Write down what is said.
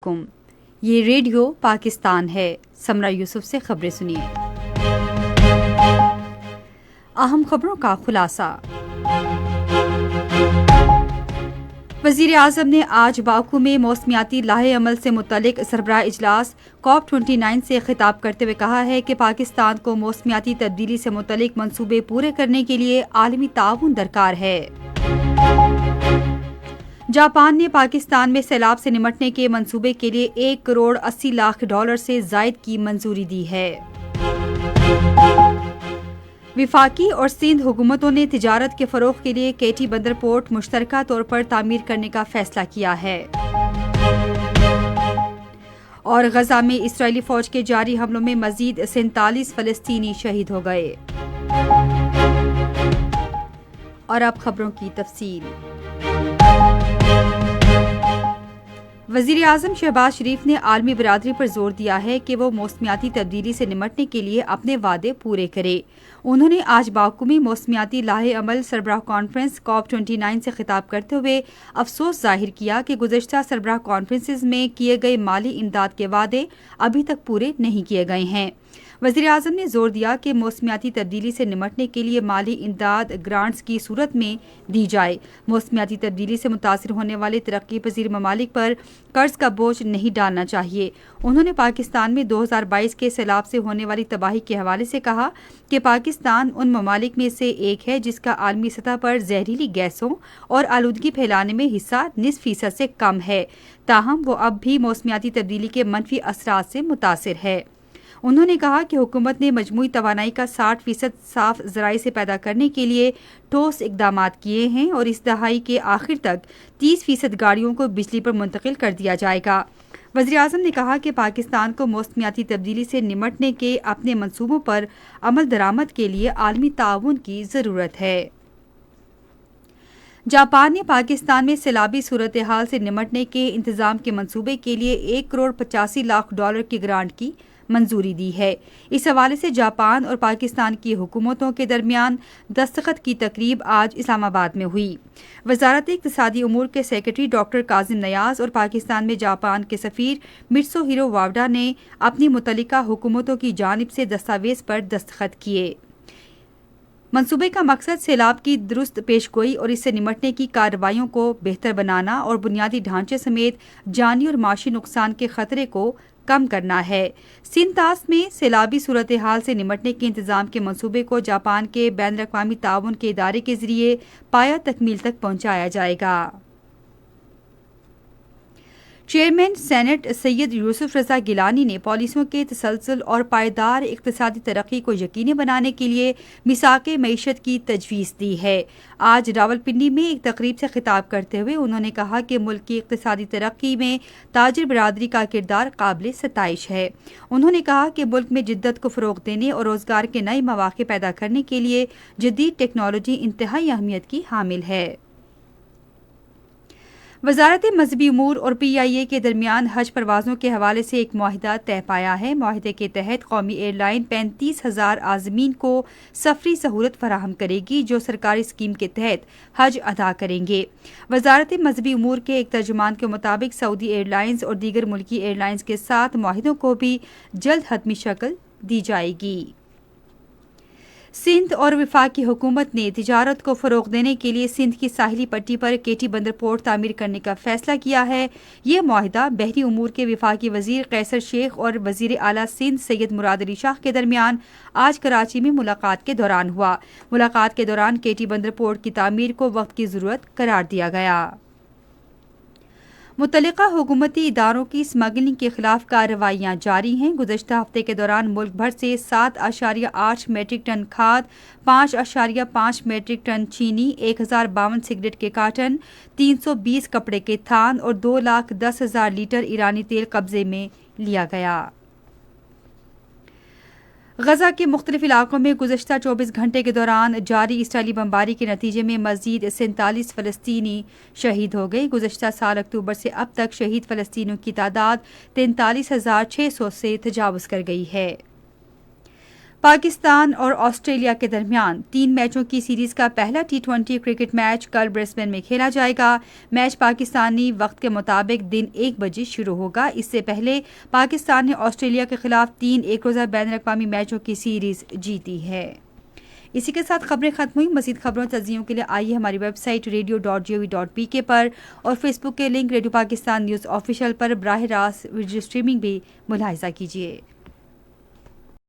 کم یہ ریڈیو پاکستان ہے۔ سمرہ یوسف سے خبریں سنیے۔ اہم خبروں کا خلاصہ۔ وزیر اعظم نے آج باکو میں موسمیاتی لاہے عمل سے متعلق سربراہ اجلاس COP29 سے خطاب کرتے ہوئے کہا ہے کہ پاکستان کو موسمیاتی تبدیلی سے متعلق منصوبے پورے کرنے کے لیے عالمی تعاون درکار ہے۔ جاپان نے پاکستان میں سیلاب سے نمٹنے کے منصوبے کے لیے $1 کروڑ 80 لاکھ سے زائد کی منظوری دی ہے۔ وفاقی اور سندھ حکومتوں نے تجارت کے فروغ کے لیے کیٹی بندر پورٹ مشترکہ طور پر تعمیر کرنے کا فیصلہ کیا ہے۔ اور غزہ میں اسرائیلی فوج کے جاری حملوں میں مزید 47 فلسطینی شہید ہو گئے۔ اور اب خبروں کی تفصیل۔ وزیر اعظم شہباز شریف نے عالمی برادری پر زور دیا ہے کہ وہ موسمیاتی تبدیلی سے نمٹنے کے لیے اپنے وعدے پورے کرے۔ انہوں نے آج باکو میں موسمیاتی لاہے عمل سربراہ کانفرنس COP29 سے خطاب کرتے ہوئے افسوس ظاہر کیا کہ گزشتہ سربراہ کانفرنسز میں کیے گئے مالی امداد کے وعدے ابھی تک پورے نہیں کیے گئے ہیں۔ وزیر اعظم نے زور دیا کہ موسمیاتی تبدیلی سے نمٹنے کے لیے مالی امداد گرانٹس کی صورت میں دی جائے۔ موسمیاتی تبدیلی سے متاثر ہونے والے ترقی پذیر ممالک پر قرض کا بوجھ نہیں ڈالنا چاہیے۔ انہوں نے پاکستان میں 2022 کے سیلاب سے ہونے والی تباہی کے حوالے سے کہا کہ پاکستان ان ممالک میں سے ایک ہے جس کا عالمی سطح پر زہریلی گیسوں اور آلودگی پھیلانے میں حصہ 20% سے کم ہے، تاہم وہ اب بھی موسمیاتی تبدیلی کے منفی اثرات سے متاثر ہے۔ انہوں نے کہا کہ حکومت نے مجموعی توانائی کا 60% صاف ذرائع سے پیدا کرنے کے لیے ٹھوس اقدامات کیے ہیں اور اس دہائی کے آخر تک 30% گاڑیوں کو بجلی پر منتقل کر دیا جائے گا۔ وزیر اعظم نے کہا کہ پاکستان کو موسمیاتی تبدیلی سے نمٹنے کے اپنے منصوبوں پر عمل درآمد کے لیے عالمی تعاون کی ضرورت ہے۔ جاپان نے پاکستان میں سیلابی صورتحال سے نمٹنے کے انتظام کے منصوبے کے لیے $1 کروڑ 85 لاکھ کی گرانٹ کی منظوری دی ہے۔ اس حوالے سے جاپان اور پاکستان کی حکومتوں کے درمیان دستخط کی تقریب آج اسلام آباد میں ہوئی۔ وزارت اقتصادی امور کے سیکرٹری ڈاکٹر کاظم نیاز اور پاکستان میں جاپان کے سفیر مٹسوہیرو واوڈا نے اپنی متعلقہ حکومتوں کی جانب سے دستاویز پر دستخط کیے۔ منصوبے کا مقصد سیلاب کی درست پیشگوئی اور اس سے نمٹنے کی کارروائیوں کو بہتر بنانا اور بنیادی ڈھانچے سمیت جانی اور معاشی نقصان کے خطرے کو کم کرنا ہے۔ سینتاس میں سیلابی صورتحال سے نمٹنے کے انتظام کے منصوبے کو جاپان کے بین الاقوامی تعاون کے ادارے کے ذریعے پایہ تکمیل تک پہنچایا جائے گا۔ چیئرمین سینٹ سید یوسف رضا گیلانی نے پالیسیوں کے تسلسل اور پائیدار اقتصادی ترقی کو یقینی بنانے کے لیے میثاق معیشت کی تجویز دی ہے۔ آج راولپنڈی میں ایک تقریب سے خطاب کرتے ہوئے انہوں نے کہا کہ ملک کی اقتصادی ترقی میں تاجر برادری کا کردار قابل ستائش ہے۔ انہوں نے کہا کہ ملک میں جدت کو فروغ دینے اور روزگار کے نئے مواقع پیدا کرنے کے لیے جدید ٹیکنالوجی انتہائی اہمیت کی حامل ہے۔ وزارت مذہبی امور اور PIA کے درمیان حج پروازوں کے حوالے سے ایک معاہدہ طے پایا ہے۔ معاہدے کے تحت قومی ایئر لائن 35,000 عازمین کو سفری سہولت فراہم کرے گی جو سرکاری اسکیم کے تحت حج ادا کریں گے۔ وزارت مذہبی امور کے ایک ترجمان کے مطابق سعودی ایئر لائنز اور دیگر ملکی ایئر لائنز کے ساتھ معاہدوں کو بھی جلد حتمی شکل دی جائے گی۔ سندھ اور وفاقی حکومت نے تجارت کو فروغ دینے کے لیے سندھ کی ساحلی پٹی پر کیٹی بندر پورٹ تعمیر کرنے کا فیصلہ کیا ہے۔ یہ معاہدہ بحری امور کے وفاقی وزیر قیصر شیخ اور وزیر اعلیٰ سندھ سید مراد علی شاہ کے درمیان آج کراچی میں ملاقات کے دوران ہوا۔ ملاقات کے دوران کیٹی بندر پورٹ کی تعمیر کو وقت کی ضرورت قرار دیا گیا۔ متعلقہ حکومتی اداروں کی اسمگلنگ کے خلاف کارروائیاں جاری ہیں۔ گزشتہ ہفتے کے دوران ملک بھر سے 7.8 میٹرک ٹن کھاد، 5.5 میٹرک ٹن چینی، 1052 سگریٹ کے کارٹن، 320 کپڑے کے تھان اور 2,10,000 لیٹر ایرانی تیل قبضے میں لیا گیا۔ غزہ کے مختلف علاقوں میں گزشتہ 24 گھنٹے کے دوران جاری اسرائیلی بمباری کے نتیجے میں مزید 47 فلسطینی شہید ہو گئے۔ گزشتہ سال اکتوبر سے اب تک شہید فلسطینیوں کی تعداد 43,600 سے تجاوز کر گئی ہے۔ پاکستان اور آسٹریلیا کے درمیان 3 میچوں کی سیریز کا پہلا T20 کرکٹ میچ کل برسبن میں کھیلا جائے گا۔ میچ پاکستانی وقت کے مطابق دن 1 بجے شروع ہوگا۔ اس سے پہلے پاکستان نے آسٹریلیا کے خلاف 3 ایک روزہ بین الاقوامی میچوں کی سیریز جیتی ہے۔ اسی کے ساتھ خبریں ختم ہوئی۔ مزید خبروں اور تجزیوں کے لیے آئیے ہماری ویب سائٹ radio.gov.pk پر اور فیس بک کے link radio Pakistan news official پر براہ راست ویڈیو اسٹریمنگ بھی ملاحظہ کیجیے۔